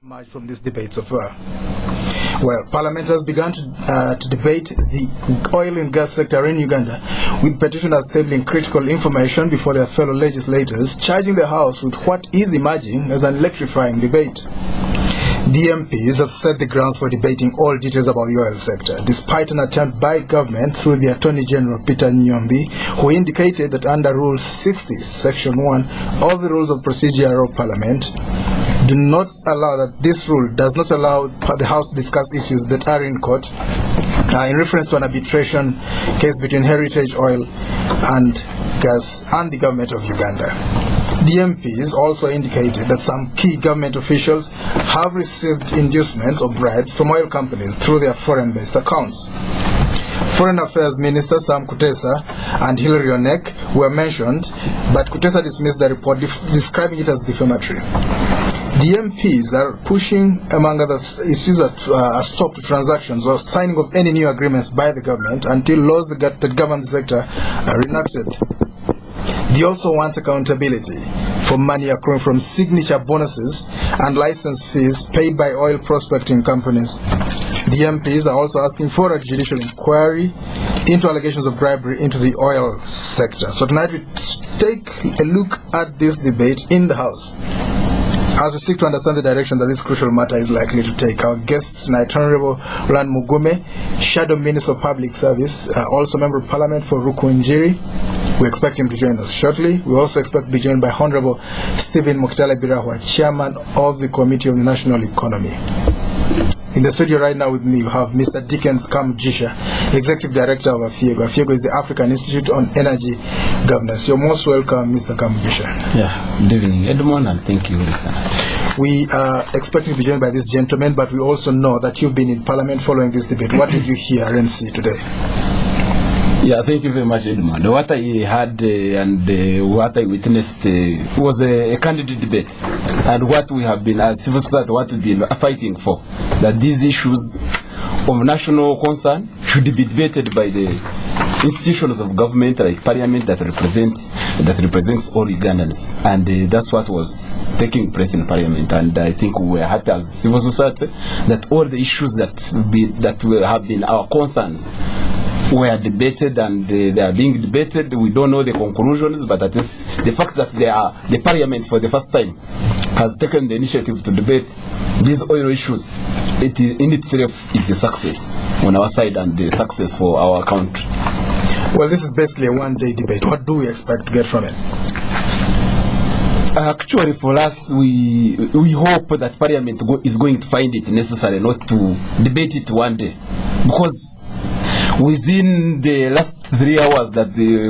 Much from this debate so far. Well, Parliament has begun to debate the oil and gas sector in Uganda, with petitioners tabling critical information before their fellow legislators, charging the House with what is emerging as an electrifying debate. The MPs have set the grounds for debating all details about the oil sector, despite an attempt by government through the Attorney General Peter Nyombi, who indicated that under Rule 60, Section 1 of the Rules of Procedure of Parliament, do not allow that this rule does not allow the House to discuss issues that are in court in reference to an arbitration case between Heritage Oil and Gas and the government of Uganda. The MPs also indicated that some key government officials have received inducements or bribes from oil companies through their foreign-based accounts. Foreign Affairs Minister Sam Kutesa and Hilary Onek were mentioned, but Kutesa dismissed the report, describing it as defamatory. The MPs are pushing, among other issues, a stop to transactions or signing of any new agreements by the government until laws that govern the sector are enacted. They also want accountability for money accruing from signature bonuses and license fees paid by oil prospecting companies. The MPs are also asking for a judicial inquiry into allegations of bribery into the oil sector. So tonight we take a look at this debate in the House as we seek to understand the direction that this crucial matter is likely to take. Our guests tonight, Honorable Roland Mugume, Shadow Minister of Public Service, also Member of Parliament for Rukunjiri. We expect him to join us shortly. We also expect to be joined by Honorable Stephen Mokitale Birahwa, Chairman of the Committee on the National Economy. In the studio right now with me, you have Mr. Dickens Kamujisha, Executive Director of AFIEGO. AFIEGO is the African Institute on Energy Governance. You're most welcome, Mr. Kamujisha. Yeah, good evening, Edmond, and thank you, listeners. We are expecting to be joined by this gentleman, but we also know that you've been in Parliament following this debate. What did you hear and see today? Yeah, thank you very much, Edmond. What I heard and what I witnessed was a candid debate. And what we have been, as civil society, what we've been fighting for, that these issues of national concern should be debated by the institutions of government, like Parliament, that represents all Ugandans. And that's what was taking place in Parliament. And I think we were happy as civil society that all the issues that have been our concerns were debated, and they are being debated. We don't know the conclusions, but at least the fact that the Parliament for the first time has taken the initiative to debate these oil issues, it in itself is a success on our side and the success for our country. Well, this is basically a one-day debate. What do we expect to get from it? Actually, for us, we hope that Parliament is going to find it necessary not to debate it one day, because within the last 3 hours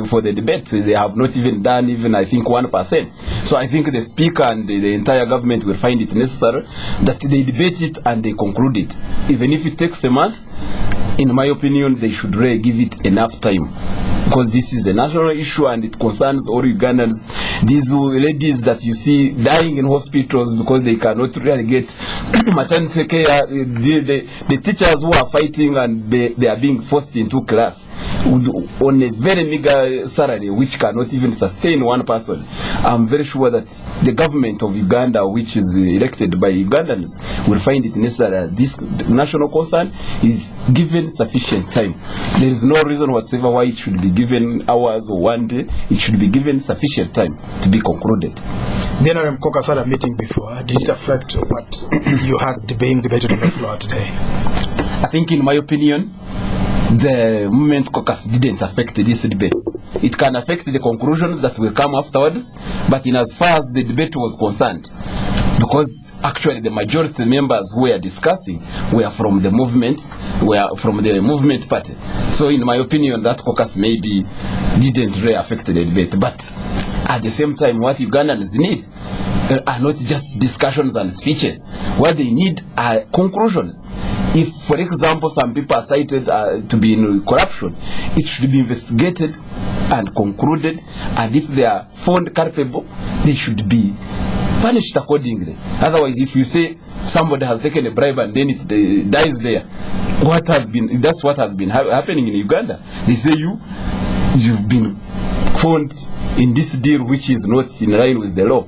for the debate, they have not even done I think 1%. So I think the Speaker and the entire government will find it necessary that they debate it and they conclude it. Even if it takes a month, in my opinion, they should really give it enough time, because this is a national issue and it concerns all Ugandans. These ladies that you see dying in hospitals because they cannot really get maternity care, the teachers who are fighting and they are being forced into class on a very meager salary which cannot even sustain one person. I'm very sure that the government of Uganda, which is elected by Ugandans, will find it necessary that this national concern is given sufficient time. There is no reason whatsoever why it should be given hours or one day. It should be given sufficient time to be concluded. The NRM caucus had a meeting before. Did it affect what you had being debated on the floor today? I think, in my opinion, the movement caucus didn't affect this debate. It can affect the conclusions that will come afterwards, but in as far as the debate was concerned, because actually the majority members who were discussing were from the movement, party. So in my opinion, that caucus maybe didn't really affect the debate. But at the same time, what Ugandans need are not just discussions and speeches. What they need are conclusions. If, for example, some people are cited to be in corruption, it should be investigated and concluded, and if they are found culpable, they should be punished accordingly. Otherwise, if you say somebody has taken a bribe and then it dies there, that's what has been happening in Uganda. They say you've been found in this deal which is not in line with the law.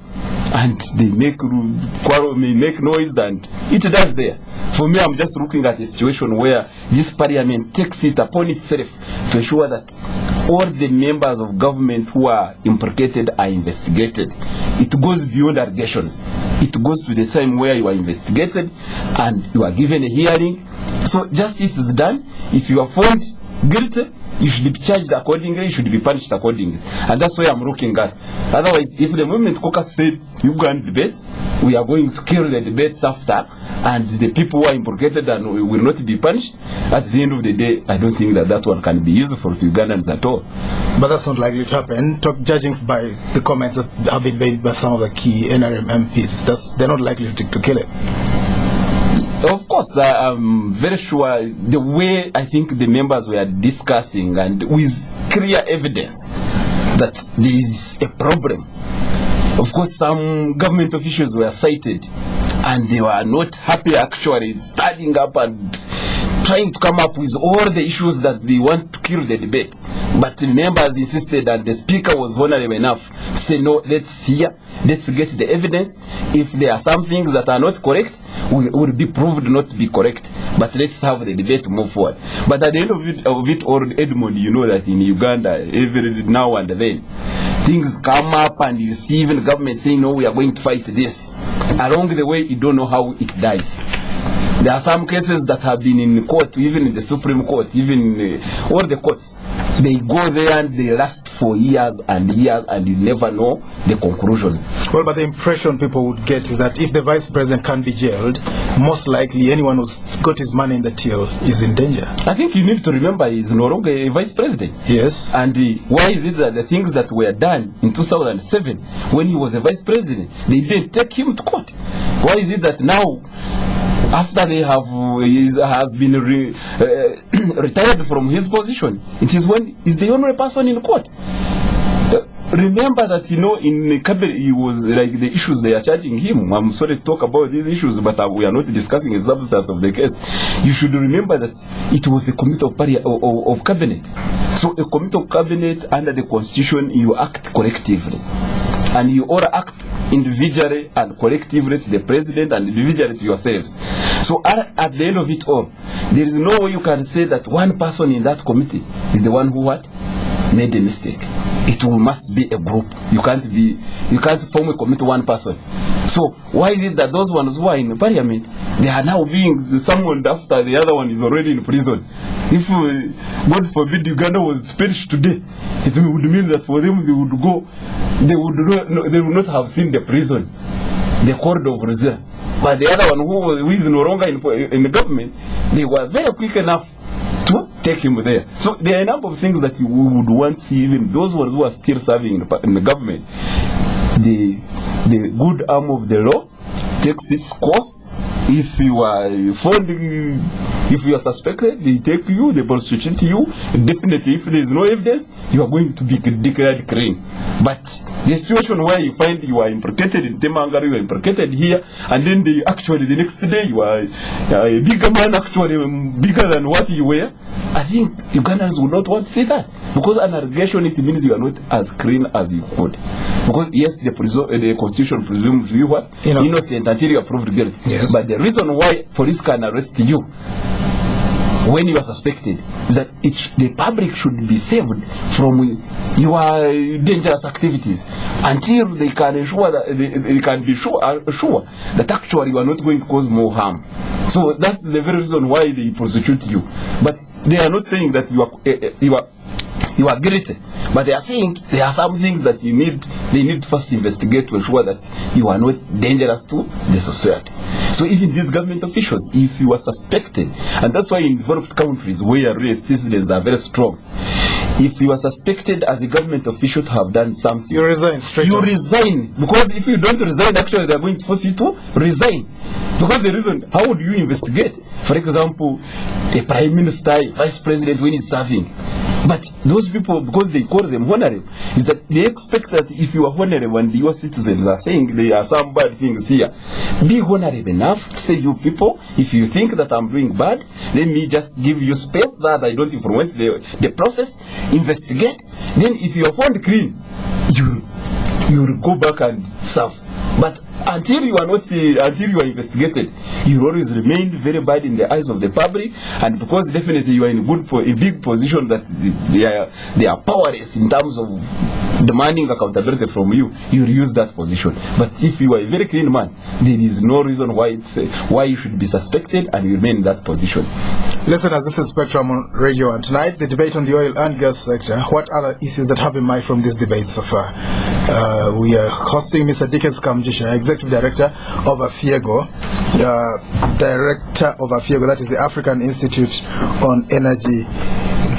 and they make quarrel, may make noise, and it does there. For me, I'm just looking at a situation where this parliament takes it upon itself to ensure that all the members of government who are implicated are investigated. It goes beyond allegations. It goes to the time where you are investigated and you are given a hearing. So justice is done. If you are found guilty, you should be charged accordingly, you should be punished accordingly. And that's why I'm looking at. Otherwise, if the Movement Caucus said, you go and debate, we are going to kill the debates after, and the people who are implicated and will not be punished, at the end of the day, I don't think that one can be useful to Ugandans at all. But that's not likely to happen. Judging by the comments that have been made by some of the key NRM MPs, they're not likely to kill it. Of course, I'm very sure the way I think the members were discussing, and with clear evidence that there is a problem. Of course, some government officials were cited and they were not happy actually standing up and trying to come up with all the issues that they want to kill the debate. But the members insisted, and the speaker was vulnerable enough to say, no, let's hear, let's get the evidence. If there are some things that are not correct, will be proved not to be correct. But let's have the debate to move forward. But at the end of it all, Edmund, you know that in Uganda, every now and then, things come up and you see even the government saying, no, we are going to fight this. Along the way, you don't know how it dies. There are some cases that have been in court, even in the Supreme Court, even in all the courts. They go there and they last for years and years, and you never know the conclusions. Well, but the impression people would get is that if the vice president can't be jailed, most likely anyone who's got his money in the till is in danger. I think you need to remember he's no longer a vice president. Yes. And why is it that the things that were done in 2007 when he was a vice president, they didn't take him to court? Why is it that now, after they have has been retired from his position, it is when he's the only person in court? Remember that, you know, in Kabir, he was like the issues they are charging him. I'm sorry to talk about these issues, but we are not discussing the substance of the case. You should remember that it was a committee of cabinet. So a committee of cabinet under the constitution, you act collectively. And you all act individually and collectively to the president and individually to yourselves. So at the end of it all, there is no way you can say that one person in that committee is the one who made a mistake. It must be a group. You can't form a committee one person. So why is it that those ones who are in parliament, they are now being summoned after the other one is already in prison? If God forbid Uganda was to perish today, it would mean that for them they would not have seen the prison, the corridor of Rizal. But the other one who is no longer in the government, they were very quick enough to take him there. So there are a number of things that you would want to see, even those ones who are still serving in the government. The good arm of the law takes its course. If you are found, if you are suspected, they take you, they prosecute you. Definitely, if there is no evidence, you are going to be declared clean. But the situation where you find you are implicated in Temangari, you are implicated here, and then the next day you are a bigger man, actually bigger than what you were, I think Ugandans would not want to see that. Because an allegation, it means you are not as clean as you could. Because yes, the constitution presumes you what? Innocent until you are proved guilty. Yes. But the reason why police can arrest you when you are suspected is that the public should be saved from your dangerous activities until they can ensure that they can be sure that actually you are not going to cause more harm. So that's the very reason why they prosecute you. But they are not saying that you are guilty, but they are saying there are some things that they need to first investigate to ensure that you are not dangerous to the society. So even these government officials, if you are suspected, and that's why in developed countries where race citizens are very strong, if you are suspected as a government official to have done something, you resign straight away. Resign, because if you don't resign, actually they are going to force you to resign. Because the reason, how would you investigate? For example, a prime minister, a vice president when he's serving. But those people, because they call them honorable, is that they expect that if you are honorable and your citizens are saying there are some bad things here, be honorable enough to say, you people, if you think that I'm doing bad, let me just give you space that I don't influence the process, investigate. Then if you are found clean, you will go back and serve. But until you are investigated, you always remain very bad in the eyes of the public, and because definitely you are in a big position that they are powerless in terms of demanding accountability from you, you use that position. But if you are a very clean man, there is no reason why you should be suspected and you remain in that position. Listeners, this is Spectrum on Radio, and tonight the debate on the oil and gas sector. What other issues that have in mind from this debate so far? We are hosting Mr. Dickens Kamjisha, Executive Director of AFIEGO, that is the African Institute on Energy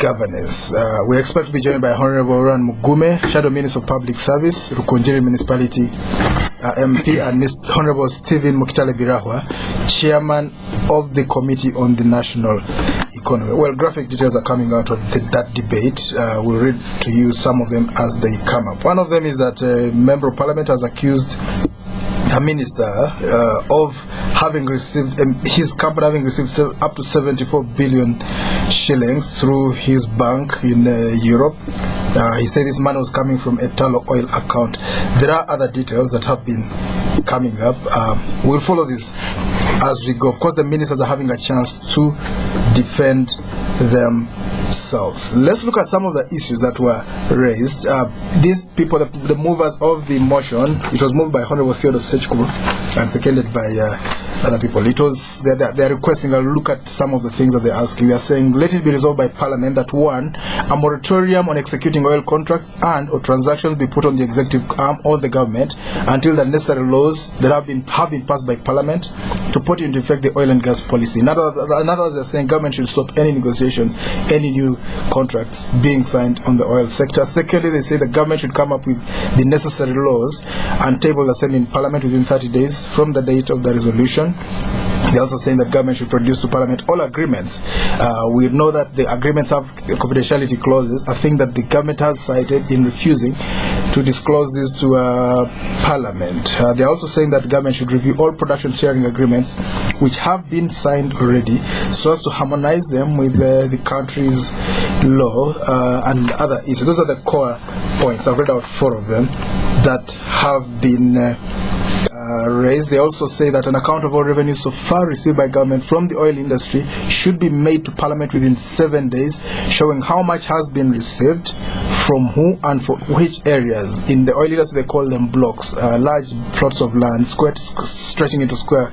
Governance. We expect to be joined by Honorable Ron Mugume, Shadow Minister of Public Service, Rukunjiri Municipality MP, and Honorable Stephen Mukitale Birahwa, Chairman of the Committee on the National Economy. Well, graphic details are coming out of that debate. We'll read to you some of them as they come up. One of them is that a Member of Parliament has accused a minister of having received, his company having received up to 74 billion shillings through his bank in Europe. He said this money was coming from a Tullow Oil account. There are other details that have been coming up. We'll follow this as we go. Of course, the ministers are having a chance to defend themselves. Let's look at some of the issues that were raised. These people, the movers of the motion, it was moved by Honorable Theodore Sechkubu and seconded by other people. It was they're requesting a look at some of the things that they're asking. They're saying, let it be resolved by Parliament that 1, a moratorium on executing oil contracts and or transactions be put on the executive arm or the government until the necessary laws that have been passed by Parliament to put into effect the oil and gas policy. Another they're saying government should stop any negotiations, any new contracts being signed on the oil sector. Secondly, they say the government should come up with the necessary laws and table the same in Parliament within 30 days from the date of the resolution. They're also saying that government should produce to Parliament all agreements. We know that the agreements have confidentiality clauses, a thing that the government has cited in refusing to disclose this to Parliament. They're also saying that government should review all production sharing agreements which have been signed already so as to harmonize them with the country's law and other issues. Those are the core points. I've read out 4 of them that have been raised. They also say that an account of all revenues so far received by government from the oil industry should be made to Parliament within 7 days, showing how much has been received, from who and for which areas. In the oil industry, they call them blocks, large plots of land stretching into square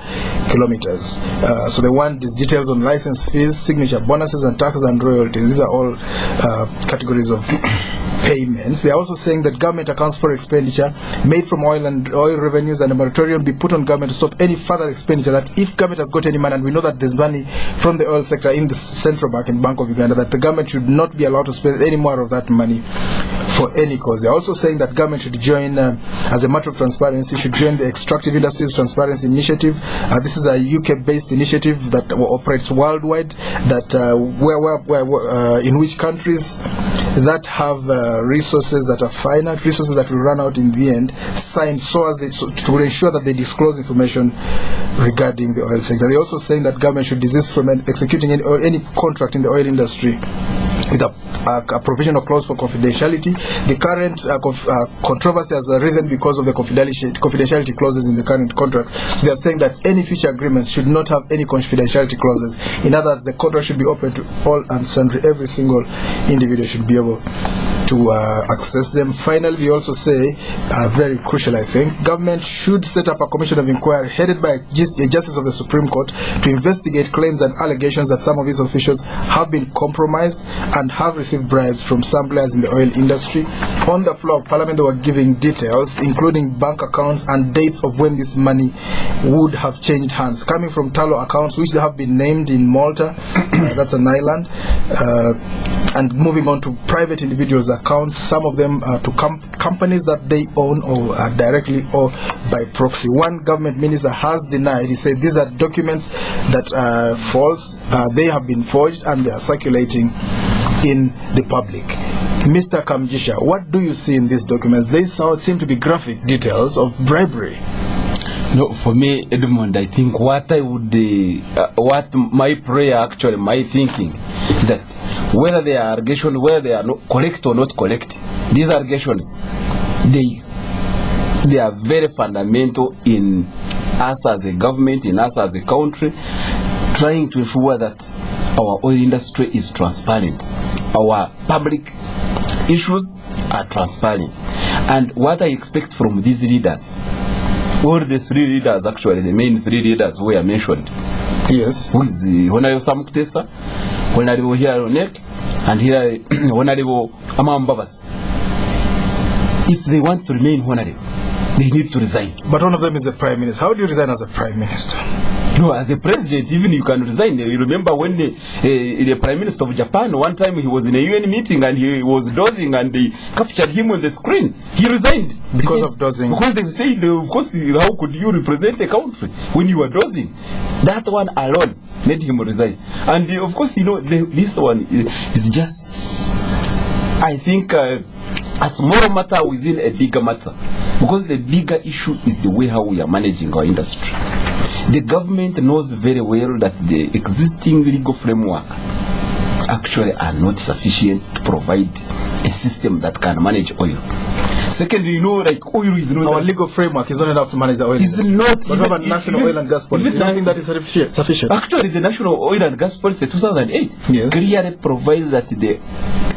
kilometers. So they want these details on license fees, signature bonuses, and taxes and royalties. These are all categories of payments. They are also saying that government accounts for expenditure made from oil revenues and a moratorium be put on government to stop any further expenditure. That if government has got any money, and we know that there's money from the oil sector in the Central Bank and Bank of Uganda, that the government should not be allowed to spend any more of that money for any cause. They're also saying that government should join, as a matter of transparency, should join the Extractive Industries Transparency Initiative. This is a UK-based initiative that operates worldwide, that in which countries that have resources that are finite, resources that will run out in the end, sign so as to ensure that they disclose information regarding the oil sector. They're also saying that government should desist from executing any contract in the oil industry with a provisional clause for confidentiality. The current controversy has arisen because of the confidentiality clauses in the current contract. So they are saying that any future agreements should not have any confidentiality clauses. In other words, the contract should be open to all and sundry. Every single individual should be able to access them. Finally, we also say, very crucial I think, government should set up a commission of inquiry headed by a justice of the Supreme Court to investigate claims and allegations that some of these officials have been compromised and have received bribes from some players in the oil industry. On the floor of Parliament, they were giving details, including bank accounts and dates of when this money would have changed hands, coming from Tullow accounts, which they have been named in Malta, that's an island, and moving on to private individuals' accounts, some of them to companies that they own or directly or by proxy. One government minister has denied. He said these are documents that are false. They have been forged and they are circulating in the public. Mr. Kamjisha, what do you see in these documents? They seem to be graphic details of bribery. No, for me, Edmund, I think what my prayer, actually, my thinking, that whether they are allegations, whether they are not correct or not correct, these allegations, they They are very fundamental in us as a government, in us as a country, trying to ensure that our oil industry is transparent. Our public issues are transparent. And what I expect from these leaders, all the three leaders, actually, the main three leaders who are mentioned, Yes. who is Honorable Sam Kutesa, Honorable Hillary Onek, and here Honorable Amambabas. If they want to remain honorable, they need to resign. But one of them is a prime minister. How do you resign as a prime minister? No, as a president, even you can resign. You remember when the prime minister of Japan, one time he was in a UN meeting and he was dozing and they captured him on the screen. He resigned. Because of dozing? Because they said, of course, how could you represent a country when you were dozing? That one alone made him resign. And of course, this one is just, I think, a small matter within a bigger matter. Because the bigger issue is the way how we are managing our industry. The government knows very well that the existing legal framework actually are not sufficient to provide a system that can manage oil. Secondly, like oil is not... Our legal framework is not enough to manage the oil. Is not... What about national oil and gas policy? Do you think that is sufficient? Actually, the national oil and gas policy 2008 clearly provides that the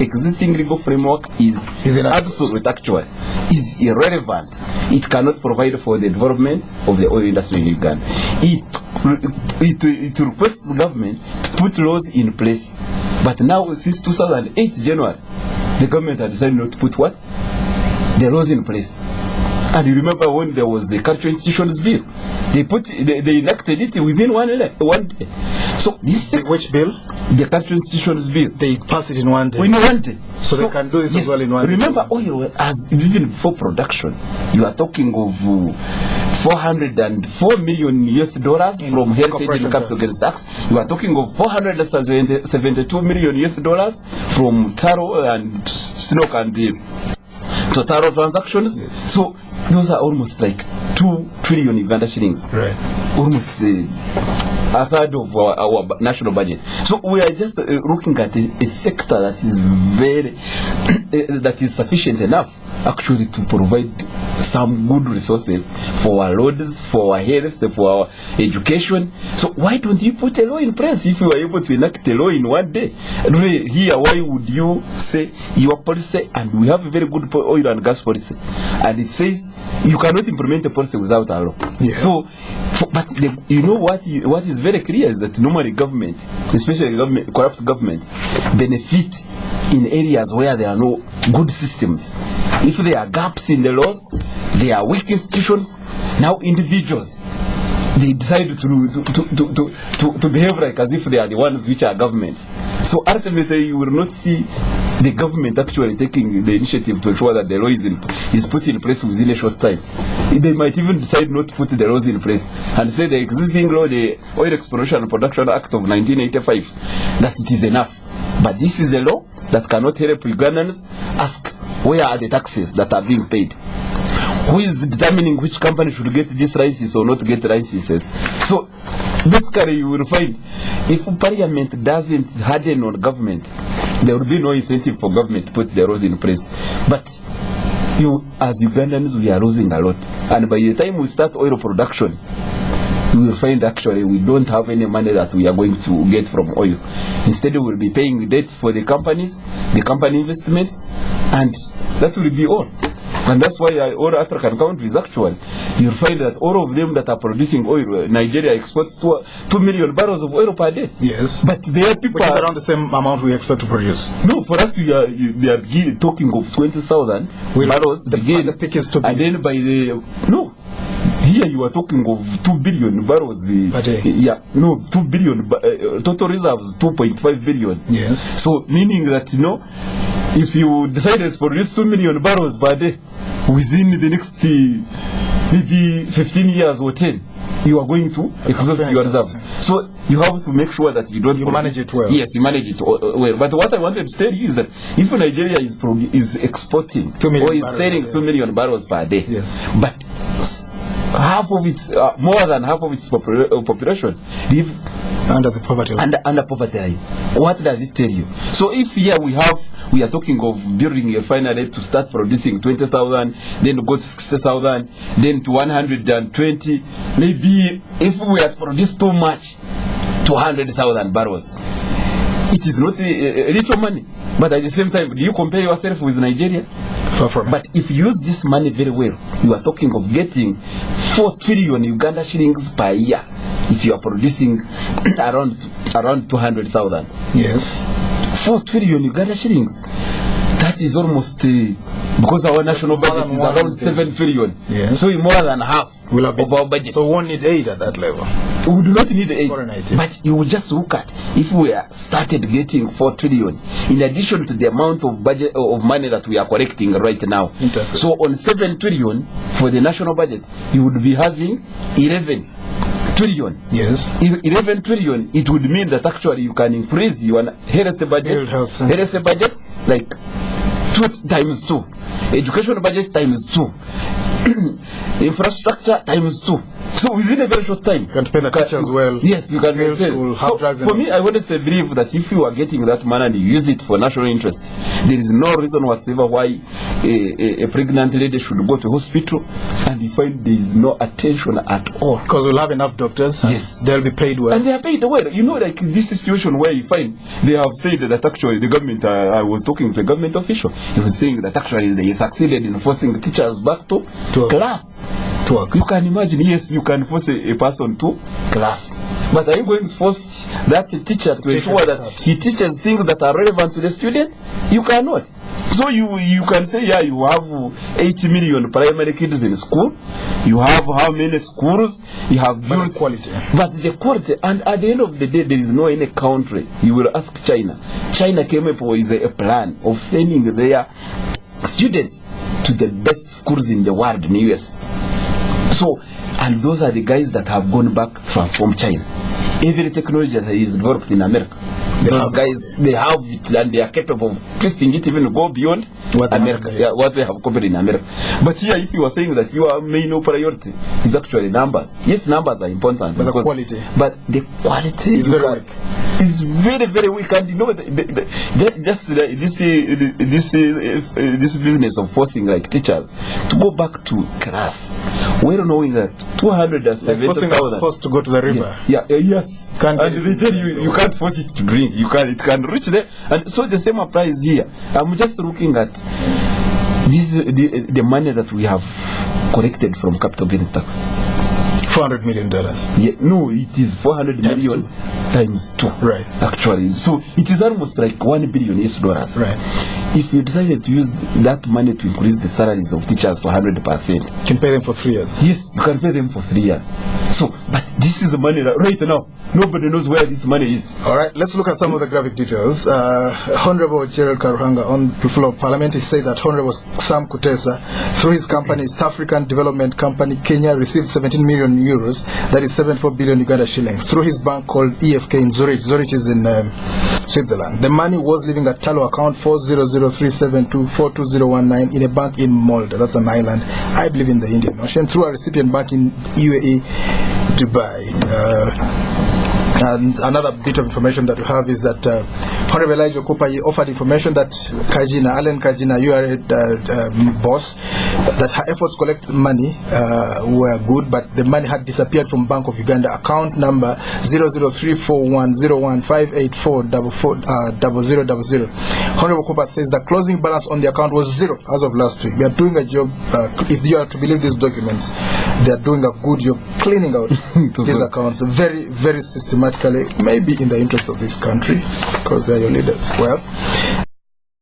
existing legal framework is absolute, actually, is irrelevant. It cannot provide for the development of the oil industry in Uganda. It requests government to put laws in place. But now, since 2008 January, the government has decided not to put what? The laws in place. And you remember when there was the Cultural Institutions Bill, they enacted it within one day. So this which bill? The Cultural Institutions Bill. They passed it in one day. In one day. So they can do this as well in one day. Remember, oil as even before production, you are talking of $404 million US from heritage and capital gains tax. You are talking of $472 million US from Taro and Sinok and Totaro transactions. Yes. So those are almost like 2 trillion Uganda shillings. Right. Almost a third of our national budget. So we are just looking at a sector that is very that is sufficient enough actually to provide some good resources for our roads, for our health, for our education. So why don't you put a law in place if you are able to enact a law in one day? Here, why would you say your policy, and we have a very good oil and gas policy, and it says you cannot implement a policy without a law. Yeah. So, but what is very clear is that normally government, especially corrupt governments, benefit in areas where there are no good systems. If there are gaps in the laws, there are weak institutions. Now individuals, they decide to behave like as if they are the ones which are governments. So ultimately, you will not see the government actually taking the initiative to ensure that the law is put in place within a short time. They might even decide not to put the laws in place and say the existing law, the Oil Exploration and Production Act of 1985, that it is enough. But this is a law that cannot help Ugandans ask where are the taxes that are being paid. Who is determining which company should get this license or not get licenses? So basically you will find if Parliament doesn't harden on government, there will be no incentive for government to put the laws in place. But as Ugandans, we are losing a lot. And by the time we start oil production, we will find actually we don't have any money that we are going to get from oil. Instead, we will be paying debts for the companies, the company investments, and that will be all. And that's why all African countries actually, you'll find that all of them that are producing oil, Nigeria exports 2 million barrels of oil per day. Yes. But their people are around the same amount we expect to produce. No, for us, they are talking of 20,000 barrels. The peak is 2 billion. And then by the... No. Here you are talking of 2 billion barrels per day. Yeah, no, 2 billion total reserves, 2.5 billion. Yes. So meaning that if you decided to produce 2 million barrels per day within the next maybe 15 years or 10, you are going to exhaust your reserves. So you have to make sure that you don't manage it well. Yes, you manage it well. But what I wanted to tell you is that if Nigeria is exporting 2 million or is selling 2 million barrels per day, yes, but more than half of its population live under the poverty line. Under poverty line. What does it tell you? So if here we are talking of building a refinery to start producing 20,000, then to go to 60,000, then to 120, maybe if we had produced too much, 200,000 barrels, it is not a little money. But at the same time, do you compare yourself with Nigeria? Far from it. But if you use this money very well, you are talking of getting 4 trillion Uganda shillings per year if you are producing around 200,000. Yes. 4 trillion Uganda shillings. That is almost because our national budget is around 7 trillion. Yes. So more than half of our budget. So we won't need aid at that level. We do not need aid. Foreign aid. But you will just look at if we started getting 4 trillion in addition to the amount of budget of money that we are collecting right now. So on 7 trillion for the national budget, you would be having 11 trillion. Yes. 11 trillion, it would mean that actually you can increase your health budget. Health budget like 2 times 2. Education budget times 2. Infrastructure times 2. So within a very short time, you can pay the teachers well. Yes, you can pay. So for me, I honestly believe that if you are getting that money and you use it for national interest, there is no reason whatsoever why a pregnant lady should go to hospital and you find there is no attention at all. Because we'll have enough doctors. Yes, they'll be paid well. And they are paid well. You know, like this situation where you find they have said that actually the government. I was talking to a government official. He was saying that actually they succeeded in forcing the teachers back to class. You can imagine, yes, you can force a person to class. But are you going to force that teacher to ensure that he teaches things that are relevant to the student? You cannot. So you can say, yeah, you have 80 million primary kids in school. You have how many schools? You have built quality. But the quality, and at the end of the day, there is no any country. You will ask China. China came up with a plan of sending their students to the best schools in the world in the US. So, and those are the guys that have gone back to transform China. Every technology that is developed in America, those guys, they have it and they are capable of twisting it even go beyond what America, what they have covered in America. But here, if you are saying that your main priority is actually numbers, yes, numbers are important, but the quality, the quality is very weak. It's very, very weak. And you know, this business of forcing like teachers to go back to class, well knowing that 270,000 forcing a force to go to the river. Yes. And they tell you can't force it to drink. It can reach there. And so the same applies here. I'm just looking at this the money that we have collected from capital gains tax. $400 million. Yeah, no, it is 400 million times 2. Right. Actually, so it is almost like $1 billion US. Right. If you decided to use that money to increase the salaries of teachers for 100%, you can pay them for 3 years. Yes, you can pay them for 3 years. So, but this is the money that right now nobody knows where this money is. All right, let's look at some of the graphic details. Honorable Gerald Karuhanga on the floor of Parliament, he said that Honorable Sam Kutesa, through his company East African Development Company Kenya, received 17 million euros, that is 74 billion Uganda shillings, through his bank called EFK in Zurich. Zurich is in Switzerland. The money was leaving a Talo account 40037242019 in a bank in Malta, that's an island, I believe in the Indian Ocean, through a recipient bank in UAE, Dubai. And another bit of information that we have is that Honorable Elijah Cooper offered information that Allen Kajina, you are a boss, that her efforts to collect money were good, but the money had disappeared from Bank of Uganda account number 003410158440000. Honorable Cooper says the closing balance on the account was 0 as of last week. They are doing a job, if you are to believe these documents, they are doing a good job cleaning out these accounts very, very systematically, maybe in the interest of this country, because they are your leaders. Well,